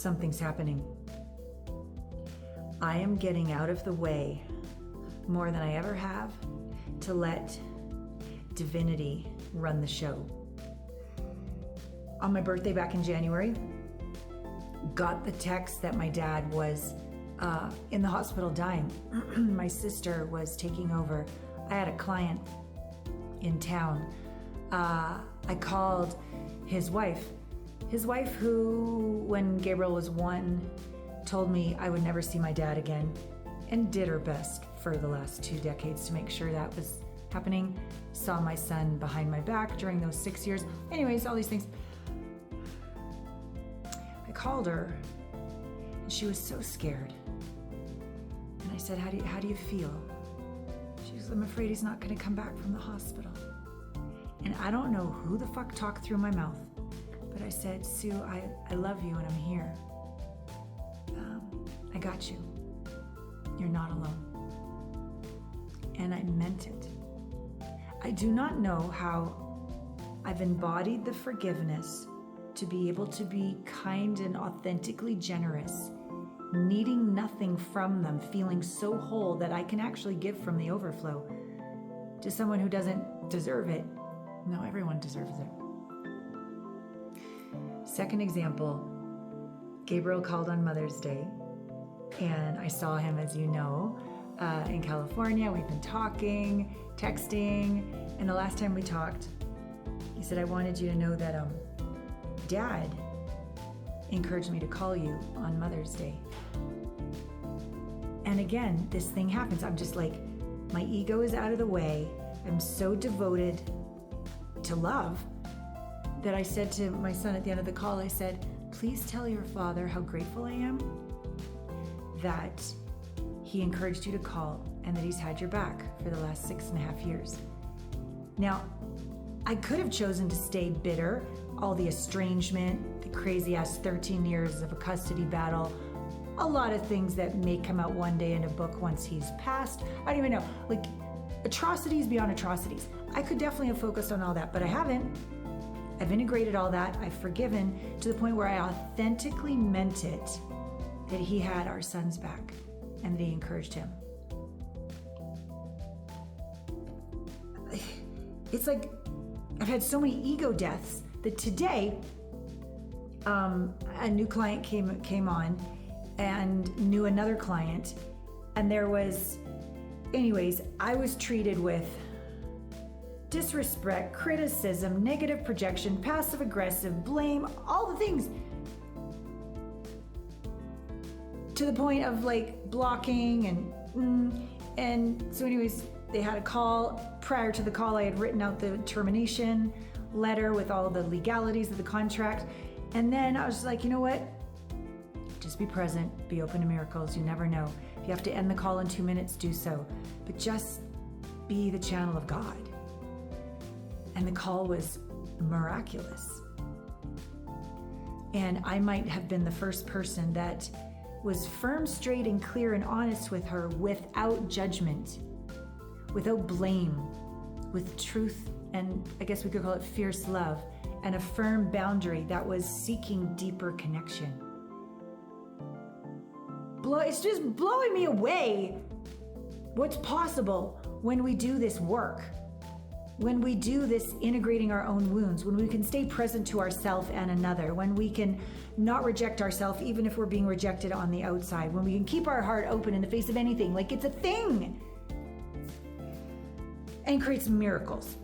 something's happening. I am getting out of the way more than I ever have to let divinity run the show. On my birthday back in January, got the text that my dad was in the hospital dying. My sister was taking over. I had a client in town. I called his wife who, when Gabriel was 1, told me I would never see my dad again, and did her best for the last 2 decades to make sure that was happening. Saw my son behind my back during those 6 years. Anyways, all these things. I called her, and she was so scared. And I said, how do you feel? She goes, I'm afraid he's not going to come back from the hospital. And I don't know who the fuck talked through my mouth, but I said, Sue, I love you and I'm here. I got you. You're not alone. And I meant it. I do not know how I've embodied the forgiveness to be able to be kind and authentically generous, needing nothing from them, feeling so whole that I can actually give from the overflow to someone who doesn't deserve it. No, everyone deserves it. Second example, Gabriel called on Mother's Day, and I saw him, as you know, in California. We've been talking, texting, and the last time we talked, he said, I wanted you to know that Dad encouraged me to call you on Mother's Day. And again, this thing happens. I'm just like, my ego is out of the way. I'm so devoted to love that I said to my son at the end of the call, I said, please tell your father how grateful I am that he encouraged you to call and that he's had your back for the last 6.5 years. Now, I could have chosen to stay bitter, all the estrangement, the crazy ass 13 years of a custody battle, a lot of things that may come out one day in a book once he's passed. I don't even know, like atrocities beyond atrocities. I could definitely have focused on all that, but I haven't. I've integrated all that. I've forgiven to the point where I authentically meant it, that he had our son's back and that he encouraged him. It's like I've had so many ego deaths that today a new client came on and knew another client, and there was, anyways, I was treated with disrespect, criticism, negative projection, passive aggressive, blame, all the things, to the point of like blocking and so anyways, they had a call. Prior to the call, I had written out the termination letter with all the legalities of the contract, and then I was like, you know what, just be present, be open to miracles. You never know. If you have to end the call in 2 minutes, do so, but just be the channel of God. And the call was miraculous. And I might have been the first person that was firm, straight, and clear and honest with her without judgment, without blame, with truth, and I guess we could call it fierce love, and a firm boundary that was seeking deeper connection. It's just blowing me away what's possible when we do this work. When we do this integrating our own wounds, when we can stay present to ourselves and another, when we can not reject ourselves even if we're being rejected on the outside, when we can keep our heart open in the face of anything, like it's a thing, and create some miracles.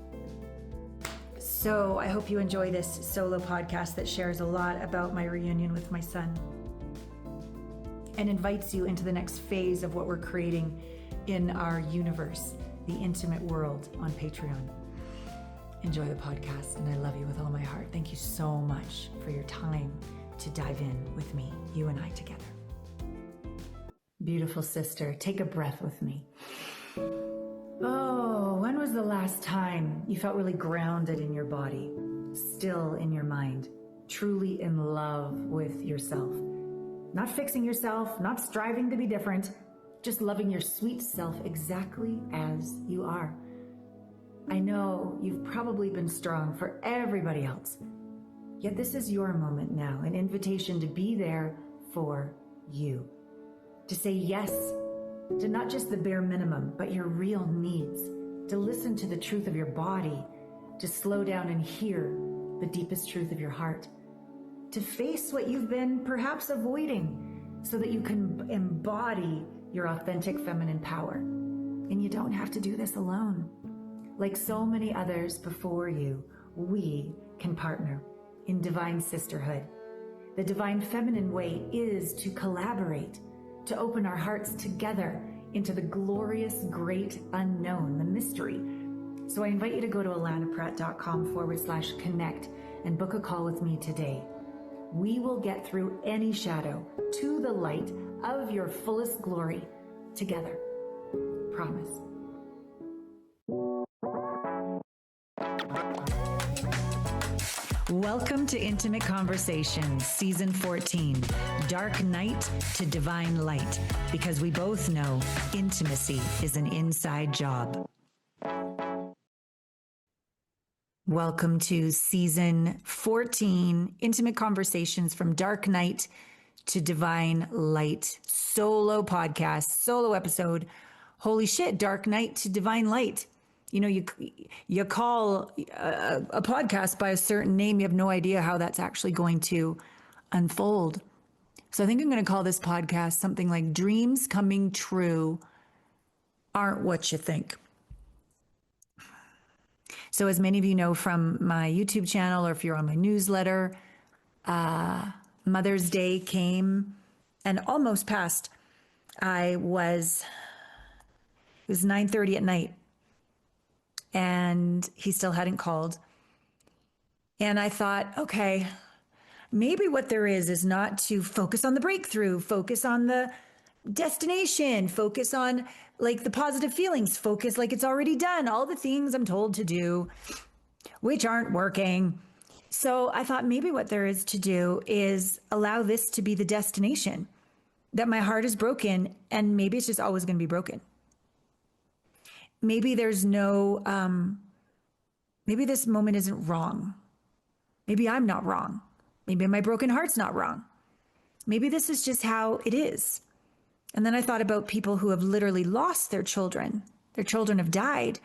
So I hope you enjoy this solo podcast that shares a lot about my reunion with my son and invites you into the next phase of what we're creating in our universe, the intimate world, on Patreon. Enjoy the podcast, and I love you with all my heart. Thank you so much for your time to dive in with me, you and I together. Beautiful sister, take a breath with me. Oh, when was the last time you felt really grounded in your body, still in your mind, truly in love with yourself? Not fixing yourself, not striving to be different, just loving your sweet self exactly as you are. I know you've probably been strong for everybody else, yet this is your moment now, an invitation to be there for you. To say yes to not just the bare minimum, but your real needs. To listen to the truth of your body. To slow down and hear the deepest truth of your heart. To face what you've been perhaps avoiding so that you can embody your authentic feminine power. And you don't have to do this alone. Like so many others before you, we can partner in divine sisterhood. The divine feminine way is to collaborate, to open our hearts together into the glorious great unknown, the mystery. So I invite you to go to alanapratt.com/connect and book a call with me today. We will get through any shadow to the light of your fullest glory together. Promise. Welcome to Intimate Conversations, Season 14, Dark Night to Divine Light, because we both know intimacy is an inside job. Welcome to Season 14, Intimate Conversations from Dark Night to Divine Light, solo podcast, solo episode. Holy shit, Dark Night to Divine Light. You know, you call a podcast by a certain name, you have no idea how that's actually going to unfold. So I think I'm going to call this podcast something like Dreams Coming True Aren't What You Think. So as many of you know from my YouTube channel, or if you're on my newsletter, Mother's Day came and almost passed. It was 9:30 at night. And he still hadn't called. And I thought, okay, maybe what there is not to focus on the breakthrough, focus on the destination, focus on like the positive feelings, focus like it's already done, all the things I'm told to do, which aren't working. So I thought maybe what there is to do is allow this to be the destination, that my heart is broken and maybe it's just always going to be broken. Maybe there's no, maybe this moment isn't wrong. Maybe I'm not wrong. Maybe my broken heart's not wrong. Maybe this is just how it is. And then I thought about people who have literally lost their children. Their children have died.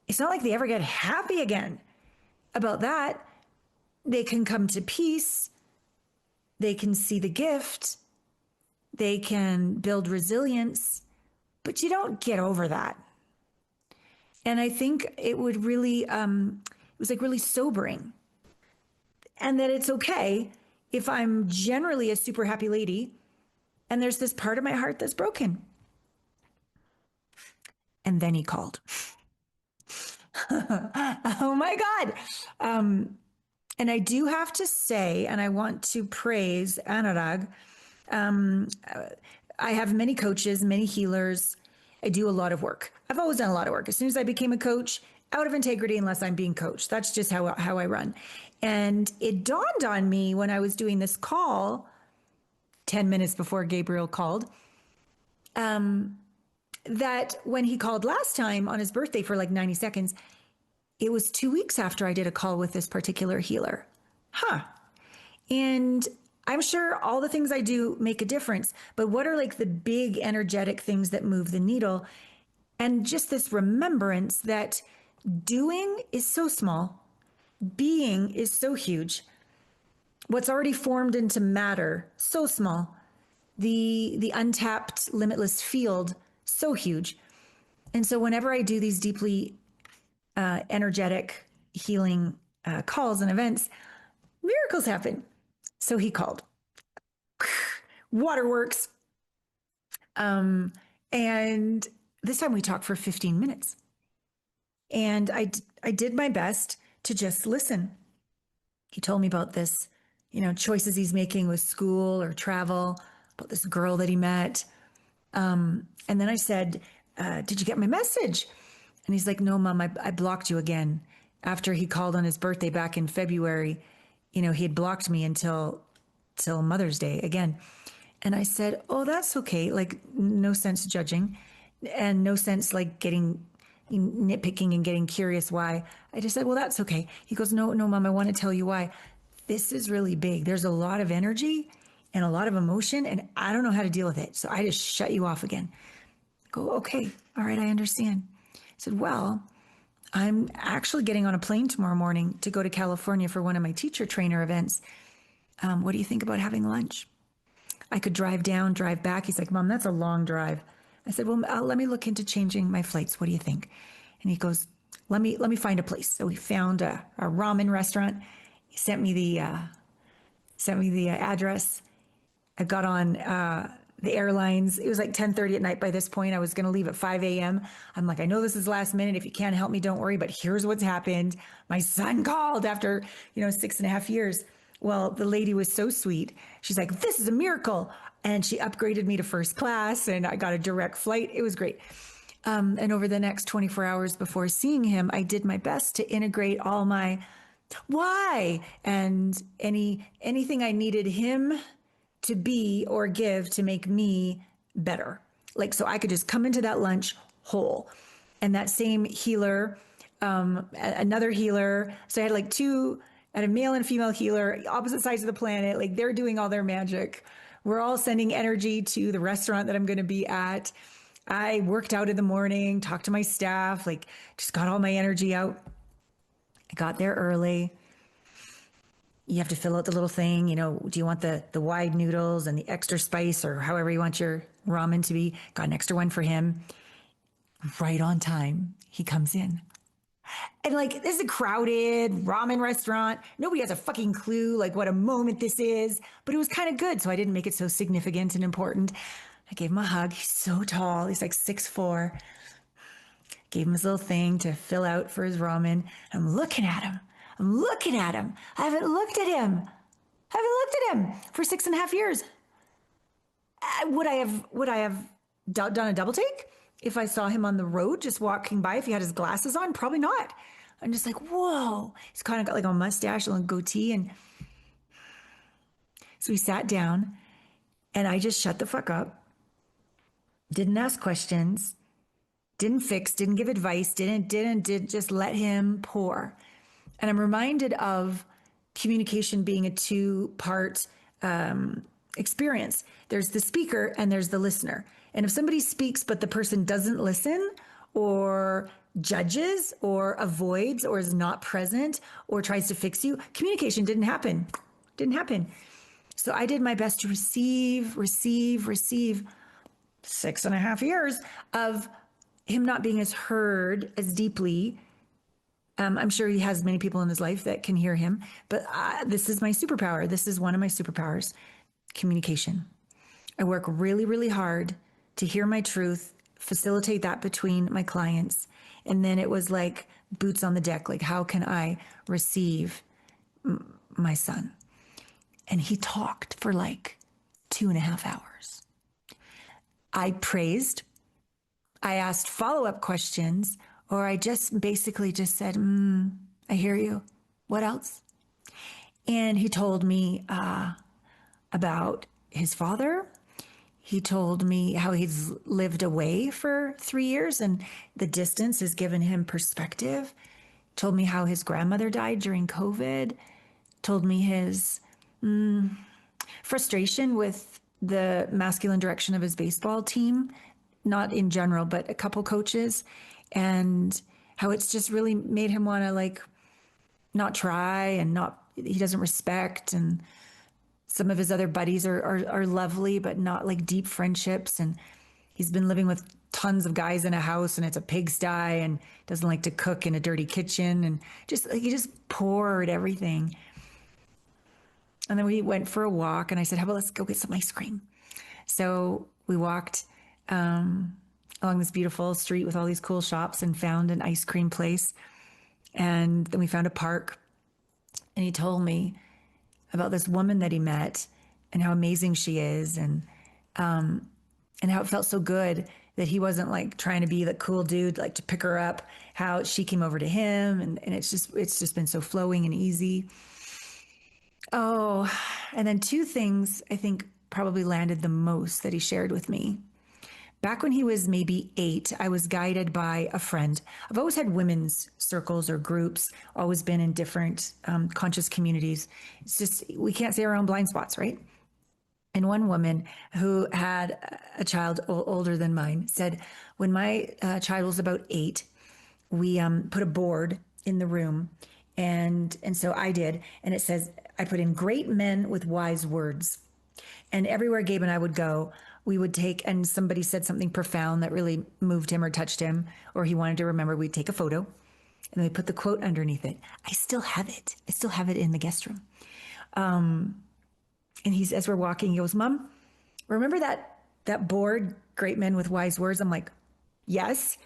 It's not like they ever get happy again about that. They can come to peace. They can see the gift. They can build resilience, but you don't get over that. And I think it would really, it was like really sobering. And that it's okay if I'm generally a super happy lady and there's this part of my heart that's broken. And then he called. Oh my God. And I do have to say, and I want to praise Anurag. I have many coaches, many healers. I do a lot of work. I've always done a lot of work. As soon as I became a coach, out of integrity unless I'm being coached. That's just how I run. And it dawned on me when I was doing this call 10 minutes before Gabriel called, that when he called last time on his birthday for like 90 seconds, it was 2 weeks after I did a call with this particular healer. And I'm sure all the things I do make a difference, but what are like the big energetic things that move the needle? And just this remembrance that doing is so small, being is so huge. What's already formed into matter, so small. The untapped, limitless field, so huge. And so whenever I do these deeply energetic healing calls and events, miracles happen. So he called. Waterworks. And this time we talked for 15 minutes. And I did my best to just listen. He told me about this, choices he's making with school or travel, about this girl that he met. And then I said, did you get my message? And he's like, no, Mom, I blocked you again. After he called on his birthday back in February, he had blocked me until Mother's Day again. And I said, oh, that's okay. Like, no sense judging and no sense like getting nitpicking and getting curious why. I just said, well, that's okay. He goes, no, Mom, I want to tell you why. This is really big. There's a lot of energy and a lot of emotion, and I don't know how to deal with it. So I just shut you off again. Go, okay, all right, I understand. I said, well, I'm actually getting on a plane tomorrow morning to go to California for one of my teacher trainer events. What do you think about having lunch? I could drive down, drive back. He's like, Mom, that's a long drive. I said, well, let me look into changing my flights. What do you think? And he goes, let me find a place. So he found a ramen restaurant. He sent me the address. I got on the airlines. It was like 10:30 at night by this point. I was going to leave at 5 a.m. I'm like, I know this is last minute. If you can't help me, don't worry. But here's what's happened. My son called after, 6.5 years. Well, the lady was so sweet. She's like, this is a miracle. And she upgraded me to first class and I got a direct flight. It was great. And over the next 24 hours before seeing him, I did my best to integrate all my why and anything I needed him to be or give to make me better. Like, so I could just come into that lunch whole. And that same healer, another healer. So I had like I had a male and female healer, opposite sides of the planet. Like they're doing all their magic. We're all sending energy to the restaurant that I'm going to be at. I worked out in the morning, talked to my staff, like just got all my energy out. I got there early. You have to fill out the little thing, do you want the wide noodles and the extra spice or however you want your ramen to be? Got an extra one for him. Right on time, he comes in. And like, this is a crowded ramen restaurant. Nobody has a fucking clue like what a moment this is, but it was kind of good. So I didn't make it so significant and important. I gave him a hug. He's so tall. He's like 6'4". Gave him his little thing to fill out for his ramen. I'm looking at him. I haven't looked at him for 6.5 years. Would I have done a double take if I saw him on the road just walking by? If he had his glasses on, probably not. I'm just like, whoa. He's kind of got like a mustache, a little goatee, and so we sat down, and I just shut the fuck up. Didn't ask questions. Didn't fix. Didn't give advice. Did just let him pour. And I'm reminded of communication being a two-part experience. There's the speaker and there's the listener. And if somebody speaks but the person doesn't listen or judges or avoids or is not present or tries to fix you, communication didn't happen. So I did my best to receive 6.5 years of him not being as heard as deeply. I'm sure he has many people in his life that can hear him, but this is my superpower. This is one of my superpowers, communication. I work really, really hard to hear my truth, facilitate that between my clients. And then it was like boots on the deck. Like, how can I receive my son? And he talked for like 2.5 hours. I praised. I asked follow-up questions. Or I just basically just said, I hear you. What else? And he told me about his father. He told me how he's lived away for 3 years and the distance has given him perspective. Told me how his grandmother died during COVID. Told me his frustration with the masculine direction of his baseball team, not in general, but a couple coaches. And how it's just really made him want to like not try and he doesn't respect. And some of his other buddies are lovely, but not like deep friendships. And he's been living with tons of guys in a house and it's a pigsty and doesn't like to cook in a dirty kitchen. And he just poured everything. And then we went for a walk and I said, how about let's go get some ice cream? So we walked, along this beautiful street with all these cool shops and found an ice cream place. And then we found a park and he told me about this woman that he met and how amazing she is and how it felt so good that he wasn't like trying to be the cool dude, like to pick her up, how she came over to him. And it's just been so flowing and easy. Oh, and then 2 things I think probably landed the most that he shared with me. Back when he was maybe 8, I was guided by a friend. I've always had women's circles or groups, always been in different conscious communities. It's just, we can't see our own blind spots, right? And one woman who had a child older than mine said, when my child was about 8, we put a board in the room. And so I did. And it says, I put in great men with wise words. And everywhere Gabe and I would go, we would take, and somebody said something profound that really moved him or touched him, or he wanted to remember, we'd take a photo and we put the quote underneath it. I still have it. I still have it in the guest room. And he's, as we're walking, he goes, Mom, remember that board, great men with wise words? I'm like, yes.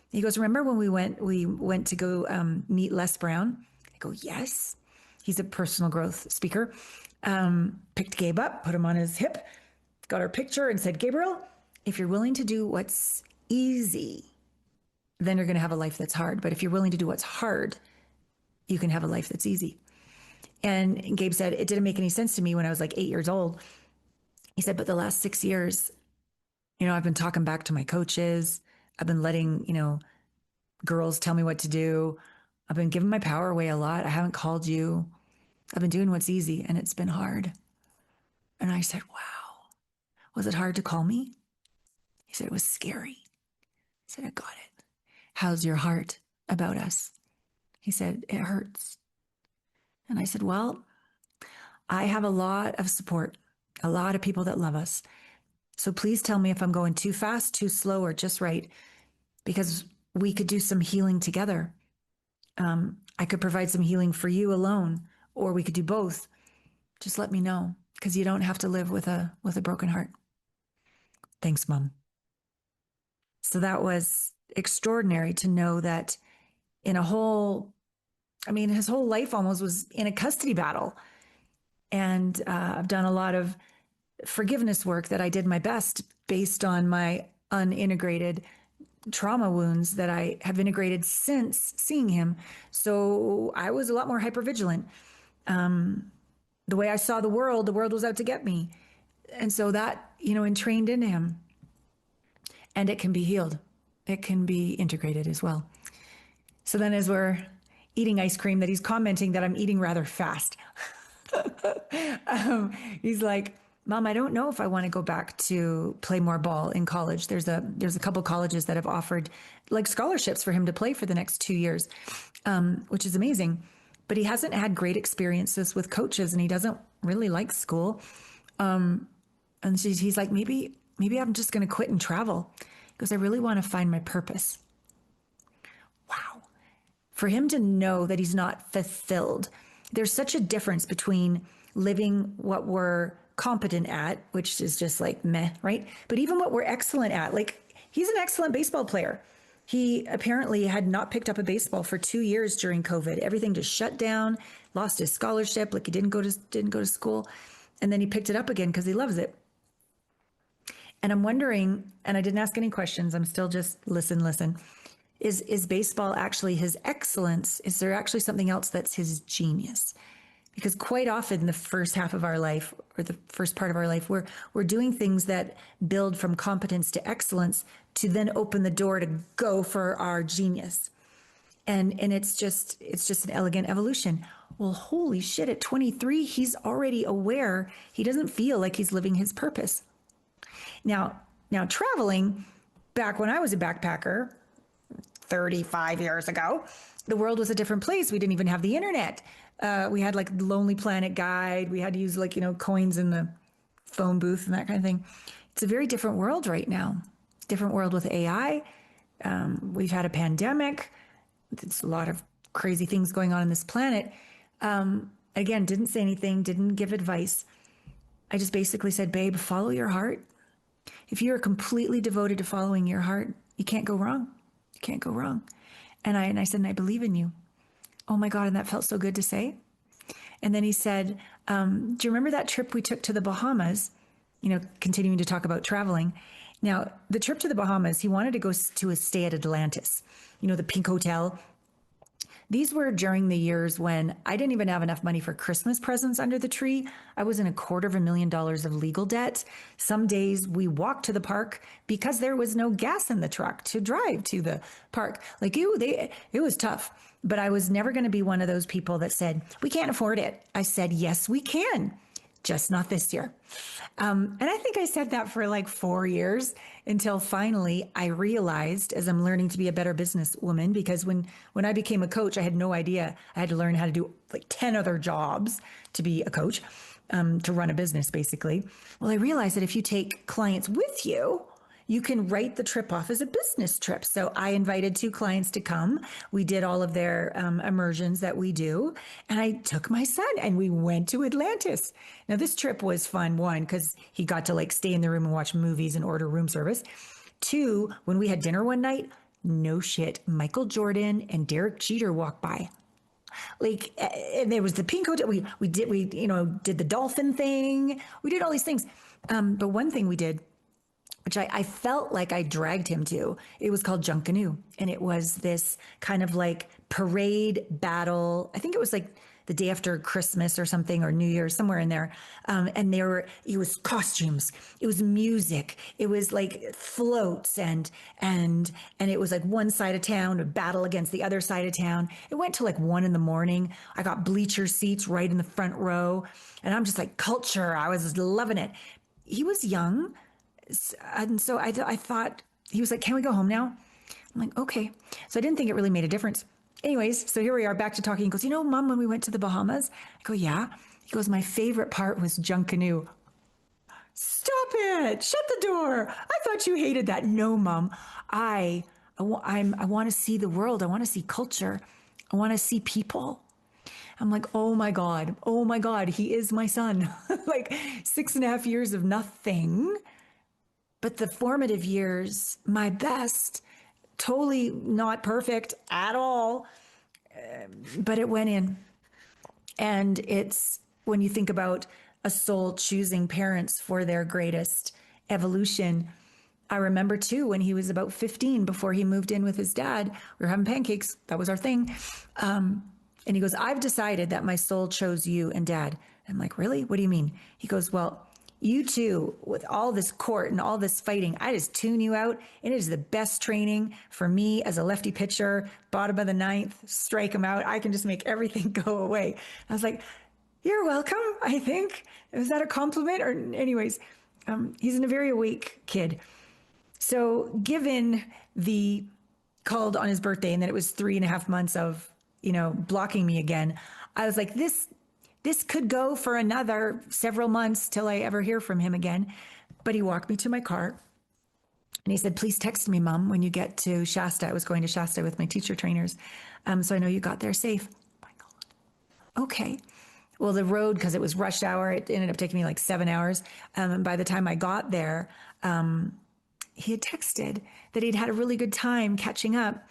He goes, remember when we went to go meet Les Brown? I go, yes. He's a personal growth speaker. Picked Gabe up, put him on his hip, got our picture and said, Gabriel, if you're willing to do what's easy, then you're going to have a life that's hard. But if you're willing to do what's hard, you can have a life that's easy. And Gabe said, it didn't make any sense to me when I was like 8 years old. He said, but the last 6 years, I've been talking back to my coaches. I've been letting, girls tell me what to do. I've been giving my power away a lot. I haven't called you. I've been doing what's easy, and it's been hard. And I said, wow, was it hard to call me? He said, it was scary. I said, I got it. How's your heart about us? He said, it hurts. And I said, well, I have a lot of support, a lot of people that love us. So please tell me if I'm going too fast, too slow, or just right, because we could do some healing together. I could provide some healing for you alone, or we could do both. Just let me know, because you don't have to live with a broken heart. Thanks, Mom. So that was extraordinary to know that in his whole life almost was in a custody battle. And I've done a lot of forgiveness work that I did my best based on my unintegrated trauma wounds that I have integrated since seeing him. So I was a lot more hypervigilant. The way I saw the world was out to get me. And so that, entrained into him. And it can be healed. It can be integrated as well. So then as we're eating ice cream that he's commenting that I'm eating rather fast, he's like, Mom, I don't know if I want to go back to play more ball in college. There's a couple colleges that have offered like scholarships for him to play for the next 2 years, which is amazing. But he hasn't had great experiences with coaches, and he doesn't really like school. And he's like, maybe I'm just going to quit and travel, because I really want to find my purpose. Wow. For him to know that he's not fulfilled. There's such a difference between living what we're competent at, which is just like meh, right? But even what we're excellent at, like he's an excellent baseball player. He apparently had not picked up a baseball for 2 years during COVID. Everything just shut down, lost his scholarship, like he didn't go to school. And then he picked it up again because he loves it. And I'm wondering, and I didn't ask any questions, I'm still just listen. Is baseball actually his excellence? Is there actually something else that's his genius? Because quite often the first half of our life, or the first part of our life, we're doing things that build from competence to excellence to then open the door to go for our genius. And it's just an elegant evolution. Well, holy shit, at 23, he's already aware he doesn't feel like he's living his purpose. Now traveling, back when I was a backpacker 35 years ago, the world was a different place. We didn't even have the internet. We had like Lonely Planet Guide. We had to use coins in the phone booth and that kind of thing. It's a very different world right now. Different world with AI. We've had a pandemic. There's a lot of crazy things going on this planet. Again, didn't say anything, didn't give advice. I just basically said, babe, follow your heart. If you're completely devoted to following your heart, you can't go wrong. You can't go wrong. And I said, and I believe in you. Oh my God, and that felt so good to say. And then he said, do you remember that trip we took to the Bahamas? Continuing to talk about traveling. Now, the trip to the Bahamas, he wanted to go to a stay at Atlantis, the pink hotel. These were during the years when I didn't even have enough money for Christmas presents under the tree. I was in $250,000 of legal debt. Some days we walked to the park because there was no gas in the truck to drive to the park. It was tough. But I was never going to be one of those people that said, we can't afford it. I said, yes, we can. just not this year. And I think I said that for like 4 years until finally I realized, as I'm learning to be a better businesswoman, because when I became a coach, I had no idea. I had to learn how to do like 10 other jobs to be a coach, to run a business, basically. Well, I realized that if you take clients with you, you can write the trip off as a business trip. So I invited 2 clients to come. We did all of their immersions that we do. And I took my son and we went to Atlantis. Now, this trip was fun, one, because he got to like stay in the room and watch movies and order room service. 2, when we had dinner one night, no shit, Michael Jordan and Derek Jeter walked by. Like, and there was the pink hotel. We did the dolphin thing. We did all these things. But one thing we did, which I felt like I dragged him to. It was called Junkanoo. And it was this kind of like parade battle. I think it was like the day after Christmas or something, or New Year's, somewhere in there. And it was costumes, it was music, it was like floats, and it was like one side of town, a battle against the other side of town. It went to like 1 a.m. I got bleacher seats right in the front row. And I'm just like, culture. I was loving it. He was young. And so I thought, he was like, can we go home now? I'm like, okay. So I didn't think it really made a difference. Anyways, so here we are back to talking. He goes, Mom, when we went to the Bahamas? I go, yeah. He goes, my favorite part was Junkanoo. Stop it. Shut the door. I thought you hated that. No, Mom. I want to see the world. I want to see culture. I want to see people. I'm like, oh my God, he is my son. Like 6.5 years of nothing. But the formative years, my best, totally not perfect at all, but it went in. And it's when you think about a soul choosing parents for their greatest evolution. I remember too, when he was about 15, before he moved in with his dad, we were having pancakes. That was our thing. And he goes, I've decided that my soul chose you and Dad. I'm like, really? What do you mean? He goes, well, you two, with all this court and all this fighting, I just tune you out. It is the best training for me as a lefty pitcher, bottom of the ninth, strike him out. I can just make everything go away. I was like, you're welcome, I think. Was that a compliment? Or anyways, he's a very awake kid. So given the called on his birthday, and then it was 3.5 months of, blocking me again, I was like, this could go for another several months till I ever hear from him again. But he walked me to my car and he said, please text me, Mom, when you get to Shasta. I was going to Shasta with my teacher trainers. So I know you got there safe. Oh my God. Okay. Well, the road, because it was rush hour, it ended up taking me like 7 hours. And by the time I got there, he had texted that he'd had a really good time catching up,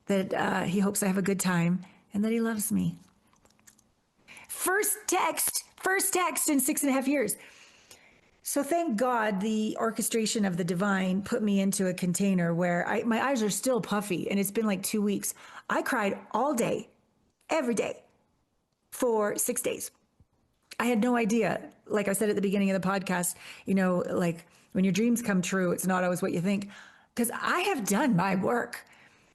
that he hopes I have a good time, and that he loves me. First text in 6.5 years. So thank God the orchestration of the divine put me into a container where my eyes are still puffy, and it's been like 2 weeks. I cried all day, every day, for 6 days. I had no idea. Like I said at the beginning of the podcast, like when your dreams come true, it's not always what you think. Because I have done my work.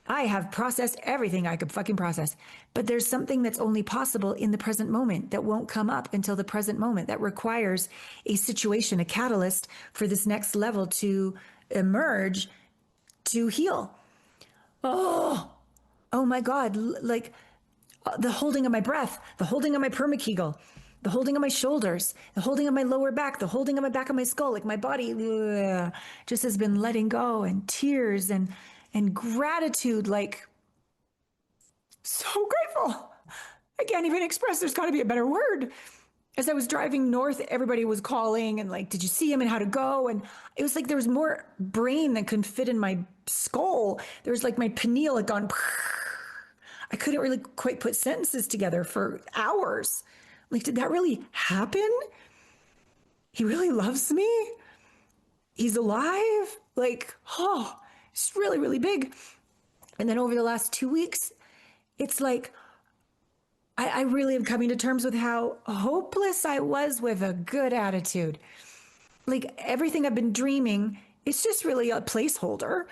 I have processed everything I could fucking process. But there's something that's only possible in the present moment that won't come up until the present moment, that requires a situation, a catalyst for this next level to emerge, to heal. Oh my God. Like the holding of my breath, the holding of my permakegel, the holding of my shoulders, the holding of my lower back, the holding of my back of my skull, like my body just has been letting go, and tears and gratitude, like so grateful. I can't even express. There's got to be a better word. As I was driving north, everybody was calling and like, did you see him and how to go? And it was like there was more brain than could fit in my skull. There was like my pineal had gone. I couldn't really quite put sentences together for hours. Like, did that really happen? He really loves me? He's alive? Like, it's really, really big. And then over the last 2 weeks, it's like, I really am coming to terms with how hopeless I was with a good attitude. Like everything I've been dreaming, it's just really a placeholder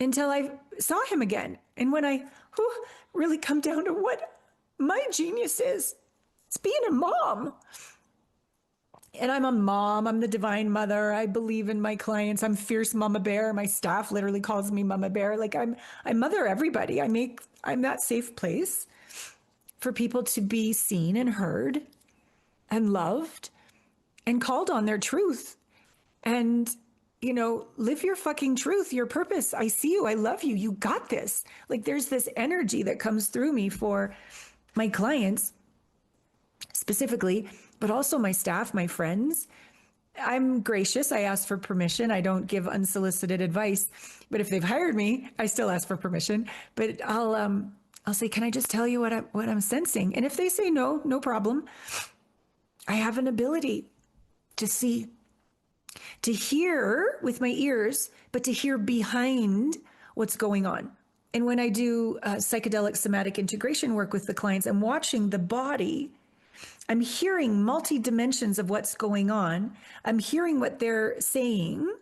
until I saw him again. And when I really come down to what my genius is, it's being a mom. And I'm a mom. I'm the divine mother. I believe in my clients. I'm fierce mama bear. My staff literally calls me mama bear. Like I mother everybody. I'm that safe place for people to be seen and heard and loved and called on their truth. And, live your fucking truth, your purpose. I see you. I love you. You got this. Like there's this energy that comes through me for my clients specifically, but also my staff, my friends. I'm gracious. I ask for permission. I don't give unsolicited advice. But if they've hired me, I still ask for permission. But I'll say, can I just tell you what I'm sensing? And if they say no, no problem. I have an ability to see, to hear with my ears, but to hear behind what's going on. And when I do psychedelic somatic integration work with the clients, I'm watching the body. I'm hearing multi dimensions of what's going on. I'm hearing what they're saying.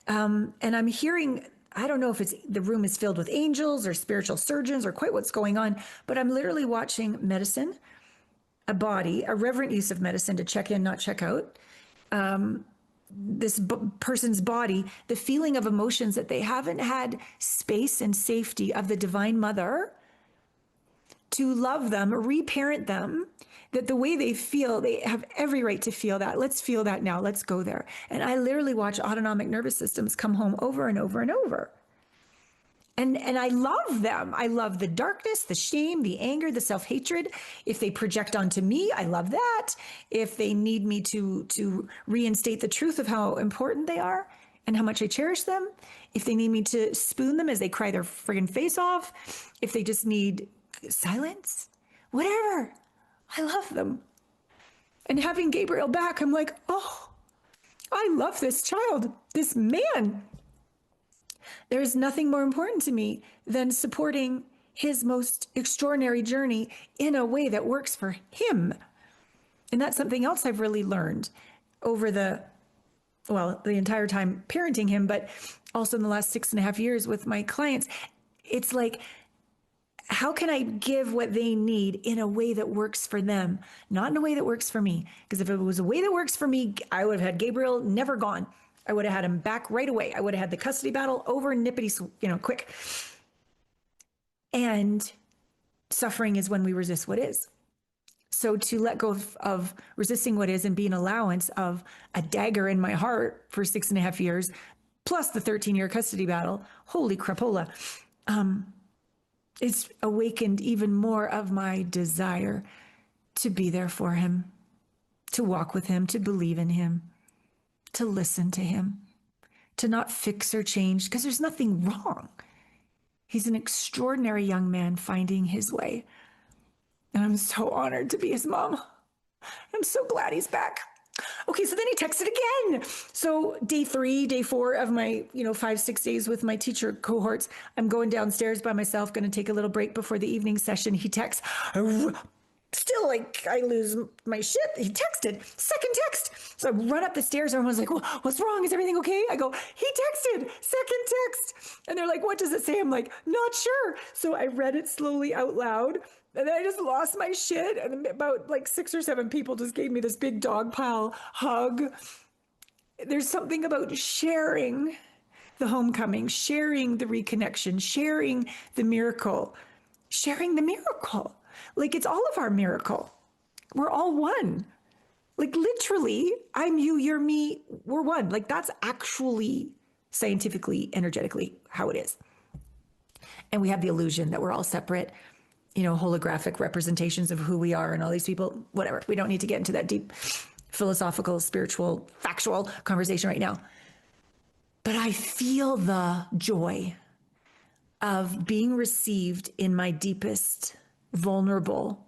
And I'm hearing, I don't know if it's the room is filled with angels or spiritual surgeons or quite what's going on, but I'm literally watching medicine, a body, a reverent use of medicine to check in, not check out. This person's body, the feeling of emotions that they haven't had space and safety of the Divine Mother to love them, reparent them, that the way they feel, they have every right to feel that. Let's feel that now. Let's go there. And I literally watch autonomic nervous systems come home over and over and over. And I love them. I love the darkness, the shame, the anger, the self-hatred. If they project onto me, I love that. If they need me to reinstate the truth of how important they are and how much I cherish them. If they need me to spoon them as they cry their friggin' face off. If they just need silence, whatever. I love them. And having Gabriel back, I'm like, oh, I love this child, this man. There's nothing more important to me than supporting his most extraordinary journey in a way that works for him. And that's something else I've really learned over the entire time parenting him, but also in the last 6.5 years with my clients. It's like, how can I give what they need in a way that works for them, not in a way that works for me? Because if it was a way that works for me, I would have had Gabriel never gone. I would have had him back right away. I would have had the custody battle over nippity, quick. And suffering is when we resist what is. So to let go of resisting what is and be an allowance of a dagger in my heart for 6.5 years, plus the 13-year custody battle, holy crapola, it's awakened even more of my desire to be there for him, to walk with him, to believe in him, to listen to him, to not fix or change, because there's nothing wrong. He's an extraordinary young man finding his way. And I'm so honored to be his mom. I'm so glad he's back. Okay, so then he texted again. So day 3, day 4 of my, 5-6 days with my teacher cohorts, I'm going downstairs by myself, going to take a little break before the evening session. He texts, still like I lose my shit. He texted, second text. So I run up the stairs. Everyone's like, well, what's wrong? Is everything okay? I go, he texted, second text. And they're like, what does it say? I'm like, not sure. So I read it slowly out loud. And then I just lost my shit. And about like 6 or 7 people just gave me this big dog pile hug. There's something about sharing the homecoming, sharing the reconnection, sharing the miracle, sharing the miracle. Like it's all of our miracle. We're all one. Like literally, I'm you, you're me, we're one. Like that's actually scientifically, energetically how it is. And we have the illusion that we're all separate, holographic representations of who we are and all these people, whatever. We don't need to get into that deep philosophical, spiritual, factual conversation right now. But I feel the joy of being received in my deepest, vulnerable,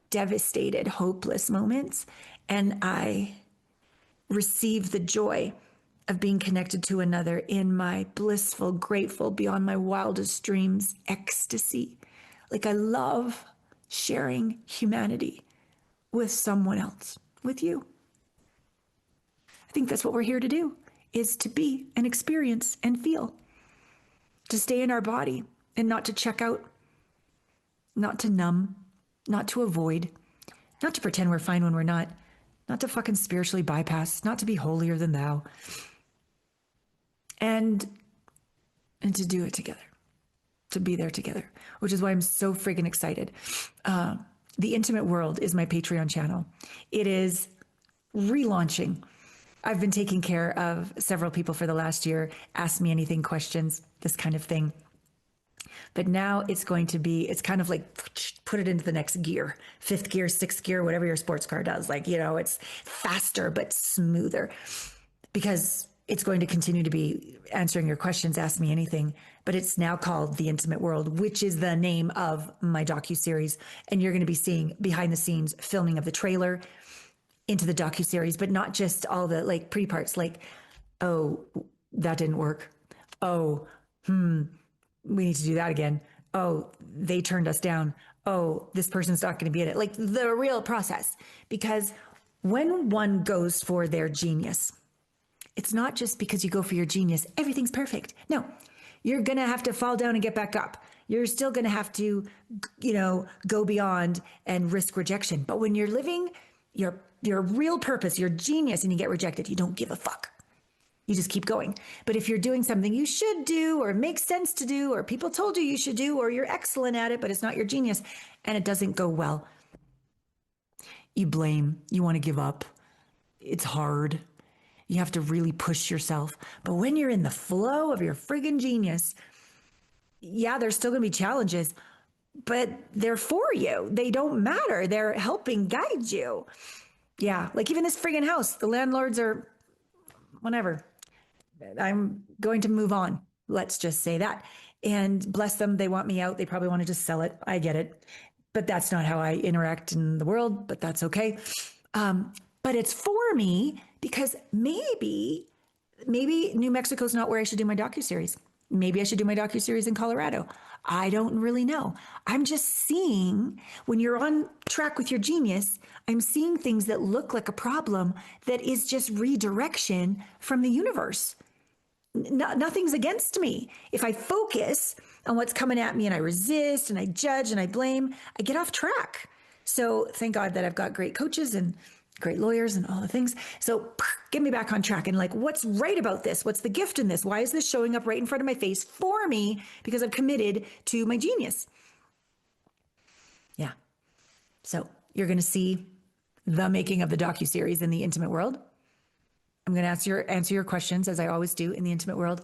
devastated, hopeless moments. And I receive the joy of being connected to another in my blissful, grateful, beyond my wildest dreams, ecstasy. Like I love sharing humanity with someone else, with you. I think that's what we're here to do, is to be and experience and feel, to stay in our body and not to check out, not to numb, not to avoid, not to pretend we're fine when we're not, not to fucking spiritually bypass, not to be holier than thou, and to do it together, to be there together, which is why I'm so friggin' excited. The Intimate World is my Patreon channel. It is relaunching. I've been taking care of several people for the last year, ask me anything questions, this kind of thing. But now it's going to be, it's kind of like put it into the next gear, 5th gear, 6th gear, whatever your sports car does. Like, you know, it's faster, but smoother, because it's going to continue to be answering your questions, ask me anything, but it's now called The Intimate World, which is the name of my docuseries. And you're going to be seeing behind the scenes filming of the trailer into the docuseries, but not just all the like pretty parts, like, oh, that didn't work. Oh, we need to do that again. Oh, they turned us down. Oh, this person's not going to be in it. Like the real process. Because when one goes for their genius, it's not just because you go for your genius, everything's perfect. No, you're going to have to fall down and get back up. You're still going to have to, you know, go beyond and risk rejection. But when you're living your real purpose, your genius, and you get rejected, you don't give a fuck. You just keep going. But if you're doing something you should do, or makes sense to do, or people told you should do, or you're excellent at it, but it's not your genius, and it doesn't go well, you blame, you want to give up. It's hard. You have to really push yourself. But when you're in the flow of your friggin' genius, yeah, there's still going to be challenges, but they're for you. They don't matter. They're helping guide you. Yeah, like even this friggin' house, the landlords are whatever. I'm going to move on. Let's just say that. And bless them. They want me out. They probably want to just sell it. I get it. But that's not how I interact in the world, but that's okay. But it's for me because maybe New Mexico's not where I should do my docuseries. Maybe I should do my docuseries in Colorado. I don't really know. I'm just seeing, when you're on track with your genius, I'm seeing things that look like a problem that is just redirection from the universe. Nothing's against me. If I focus on what's coming at me and I resist and I judge and I blame, I get off track. So thank God that I've got great coaches and great lawyers and all the things. So get me back on track and like, what's right about this? What's the gift in this? Why is this showing up right in front of my face for me? Because I've committed to my genius. Yeah. So you're going to see the making of the docuseries in the Intimate World. I'm going to answer your questions, as I always do in the Intimate World.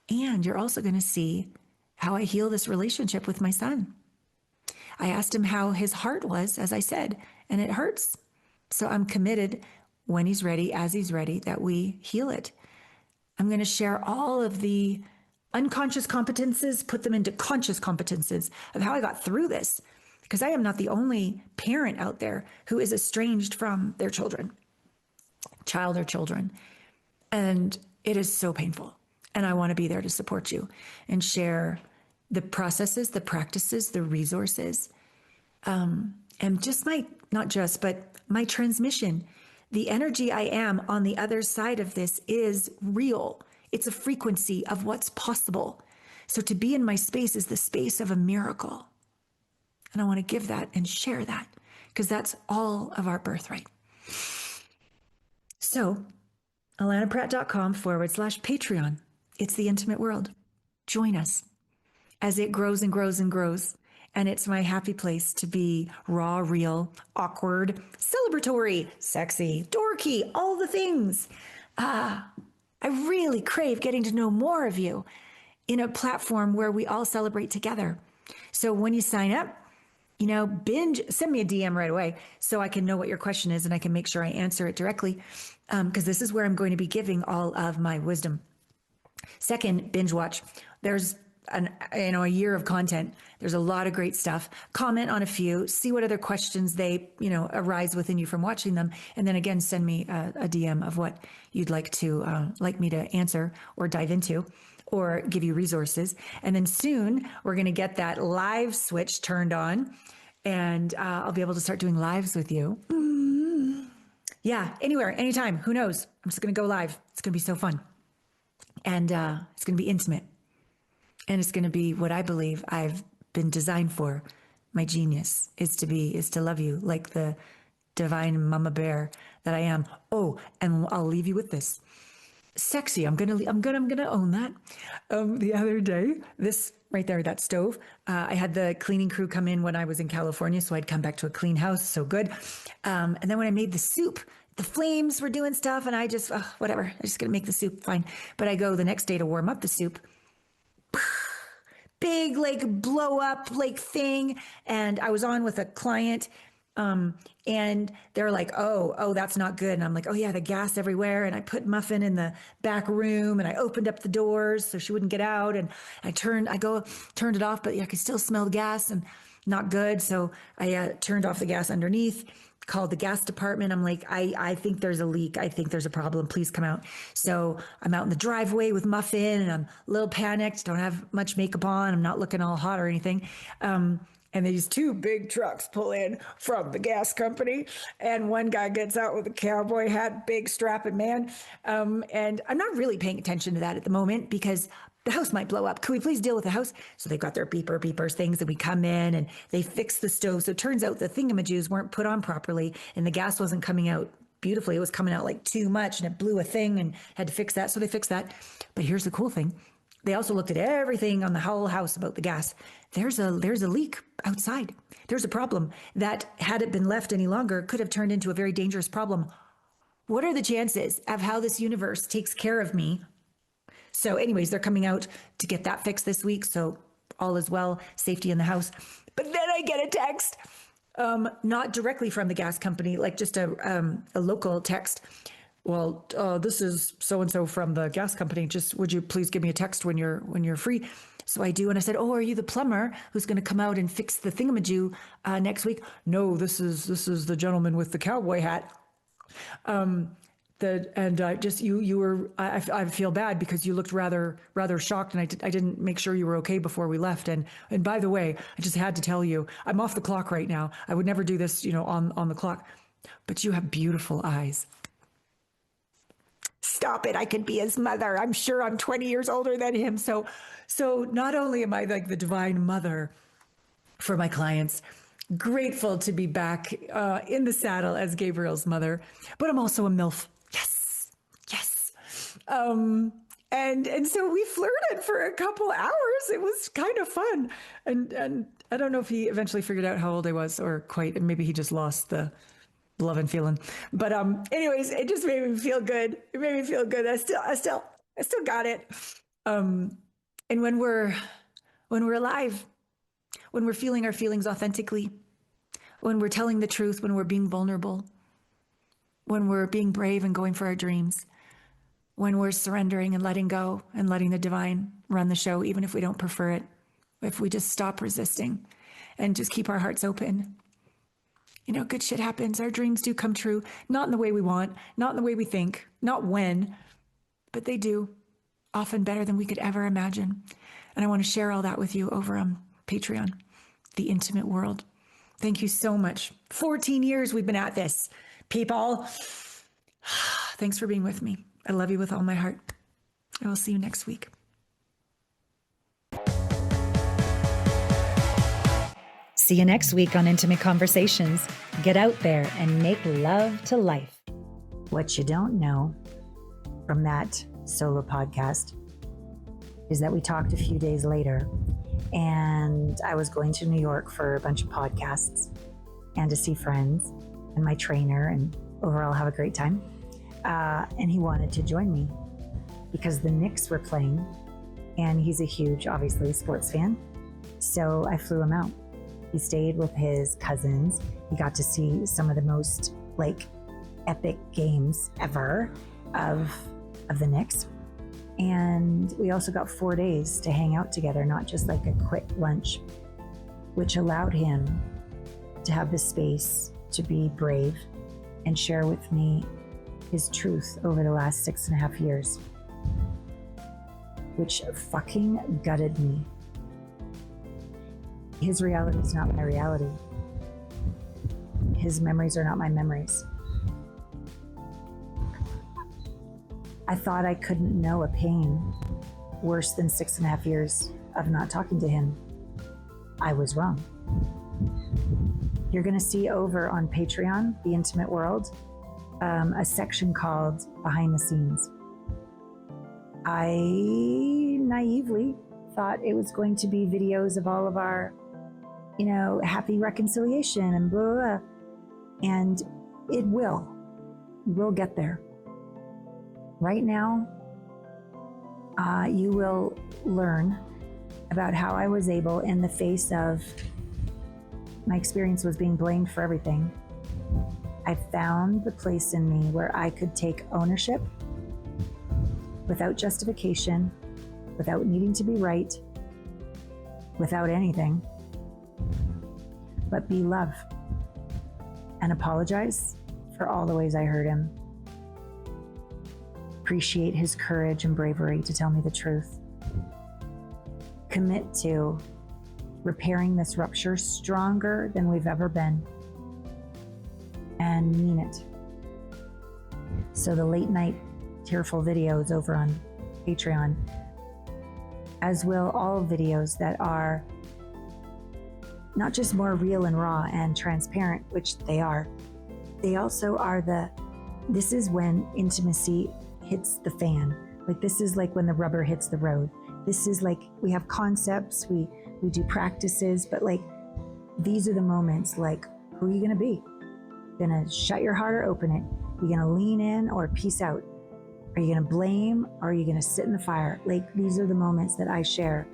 And you're also going to see how I heal this relationship with my son. I asked him how his heart was, as I said, and it hurts. So I'm committed, when he's ready, as he's ready, that we heal it. I'm going to share all of the unconscious competences, put them into conscious competences of how I got through this, because I am not the only parent out there who is estranged from their children, child or children. And it is so painful. And I want to be there to support you and share the processes, the practices, the resources, and just but my transmission. The energy I am on the other side of this is real. It's a frequency of what's possible. So to be in my space is the space of a miracle. And I want to give that and share that, because that's all of our birthright. So alanapratt.com/Patreon. It's the Intimate World. Join us as it grows and grows and grows. And it's my happy place to be raw, real, awkward, celebratory, sexy, dorky, all the things. I really crave getting to know more of you in a platform where we all celebrate together. So when you sign up, send me a DM right away so I can know what your question is and I can make sure I answer it directly, because this is where I'm going to be giving all of my wisdom. Second, binge watch. There's a year of content. There's a lot of great stuff. Comment on a few, see what other questions they, arise within you from watching them. And then again, send me a DM of what you'd like me to answer or dive into or give you resources. And then soon we're going to get that live switch turned on and I'll be able to start doing lives with you. Yeah, anywhere, anytime, who knows? I'm just going to go live. It's going to be so fun. And it's going to be intimate. And it's going to be what I believe I've been designed for. My genius is to love you like the divine mama bear that I am. Oh, and I'll leave you with this. Sexy. I'm gonna own that. The other day, this right there, that stove. I had the cleaning crew come in when I was in California, so I'd come back to a clean house. So good. And then when I made the soup, the flames were doing stuff, and I just whatever. I'm just gonna make the soup, fine. But I go the next day to warm up the soup. Big like blow up like thing, and I was on with a client. And they're like, oh, that's not good. And I'm like, oh yeah, the gas everywhere. And I put Muffin in the back room and I opened up the doors so she wouldn't get out. And I turned it off, but I could still smell the gas and not good. So I turned off the gas underneath, called the gas department. I'm like, I think there's a leak. I think there's a problem. Please come out. So I'm out in the driveway with Muffin and I'm a little panicked. Don't have much makeup on. I'm not looking all hot or anything. And these two big trucks pull in from the gas company. And one guy gets out with a cowboy hat, big strapping man. And I'm not really paying attention to that at the moment because the house might blow up. Could we please deal with the house? So they've got their beepers things, and we come in and they fix the stove. So it turns out the thingamajigs weren't put on properly and the gas wasn't coming out beautifully. It was coming out like too much and it blew a thing and had to fix that. So they fixed that. But here's the cool thing. They also looked at everything on the whole house about the gas. There's a leak outside. There's a problem that, had it been left any longer, could have turned into a very dangerous problem. What are the chances of how this universe takes care of me? So anyways, they're coming out to get that fixed this week. So all is well, safety in the house. But then I get a text, not directly from the gas company, like just a local text. Well, this is so-and-so from the gas company. Just would you please give me a text when you're free? So I do. And I said, oh, are you the plumber who's going to come out and fix the thingamajig next week? No, this is the gentleman with the cowboy hat. I feel bad because you looked rather shocked, and I didn't make sure you were okay before we left. And by the way, I just had to tell you, I'm off the clock right now. I would never do this, on the clock, but you have beautiful eyes. Stop it. I could be his mother. I'm sure I'm 20 years older than him. So not only am I like the divine mother for my clients, grateful to be back in the saddle as Gabriel's mother, but I'm also a MILF. Yes. And so we flirted for a couple hours. It was kind of fun. And I don't know if he eventually figured out how old I was, or quite, maybe he just lost the love and feeling. But anyways, it just made me feel good. It made me feel good. I still got it. And when we're alive, when we're feeling our feelings authentically, when we're telling the truth, when we're being vulnerable, when we're being brave and going for our dreams, when we're surrendering and letting go and letting the divine run the show, even if we don't prefer it, if we just stop resisting and just keep our hearts open, good shit happens. Our dreams do come true, not in the way we want, not in the way we think, not when, but they do, often better than we could ever imagine. And I want to share all that with you over on Patreon, The Intimate World. Thank you so much. 14 years we've been at this, people. Thanks for being with me. I love you with all my heart. I will see you next week. See you next week on Intimate Conversations. Get out there and make love to life. What you don't know from that solo podcast is that we talked a few days later, and I was going to New York for a bunch of podcasts and to see friends and my trainer and overall have a great time. And he wanted to join me because the Knicks were playing, and he's a huge, obviously, sports fan. So I flew him out. He stayed with his cousins. He got to see some of the most epic games ever of the Knicks. And we also got 4 days to hang out together, not just like a quick lunch, which allowed him to have the space to be brave and share with me his truth over the last 6.5 years, which fucking gutted me. His reality is not my reality. His memories are not my memories. I thought I couldn't know a pain worse than 6.5 years of not talking to him. I was wrong. You're going to see over on Patreon, The Intimate World, a section called Behind the Scenes. I naively thought it was going to be videos of all of our, happy reconciliation and blah, blah, blah. And it will. We'll get there. Right now, you will learn about how I was able, in the face of my experience was being blamed for everything, I found the place in me where I could take ownership without justification, without needing to be right, without anything, but be love and apologize for all the ways I hurt him. Appreciate his courage and bravery to tell me the truth. Commit to repairing this rupture stronger than we've ever been, and mean it. So the late night tearful videos over on Patreon, as will all videos that are not just more real and raw and transparent, which they are, they also are this is when intimacy hits the fan. Like, this is like when the rubber hits the road. This is like, we have concepts, we do practices, but like, these are the moments, like, who are you gonna be? Gonna shut your heart or open it? You gonna lean in or peace out? Are you gonna blame or are you gonna sit in the fire? Like, these are the moments that I share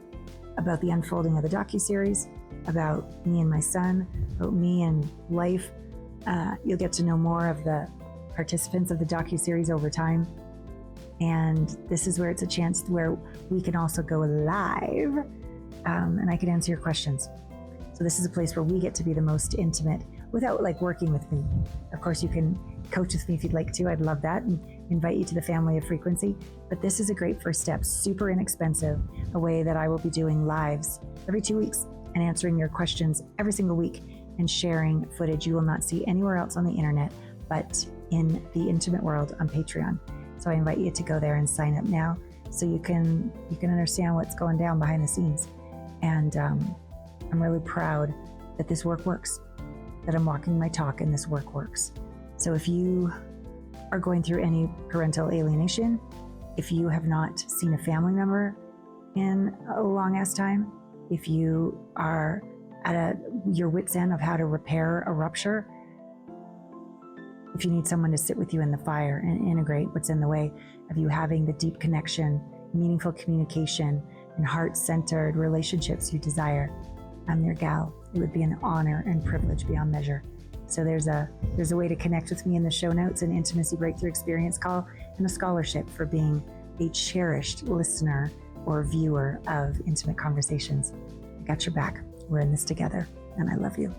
about the unfolding of the docuseries, about me and my son, about me and life. You'll get to know more of the participants of the docuseries over time. And this is where it's a chance where we can also go live, and I can answer your questions. So this is a place where we get to be the most intimate without like working with me. Of course, you can coach with me if you'd like to. I'd love that, and invite you to the family of frequency. But this is a great first step, super inexpensive, a way that I will be doing lives every 2 weeks and answering your questions every single week and sharing footage you will not see anywhere else on the internet, but in The Intimate World on Patreon. So I invite you to go there and sign up now so you can understand what's going down behind the scenes. And I'm really proud that this work works, that I'm walking my talk and this work works. So if you are going through any parental alienation, if you have not seen a family member in a long ass time, if you are at your wit's end of how to repair a rupture, if you need someone to sit with you in the fire and integrate what's in the way of you having the deep connection, meaningful communication, and heart-centered relationships you desire, I'm your gal. It would be an honor and privilege beyond measure. So there's a way to connect with me in the show notes, an intimacy breakthrough experience call, and a scholarship for being a cherished listener or viewer of Intimate Conversations. I got your back. We're in this together, and I love you.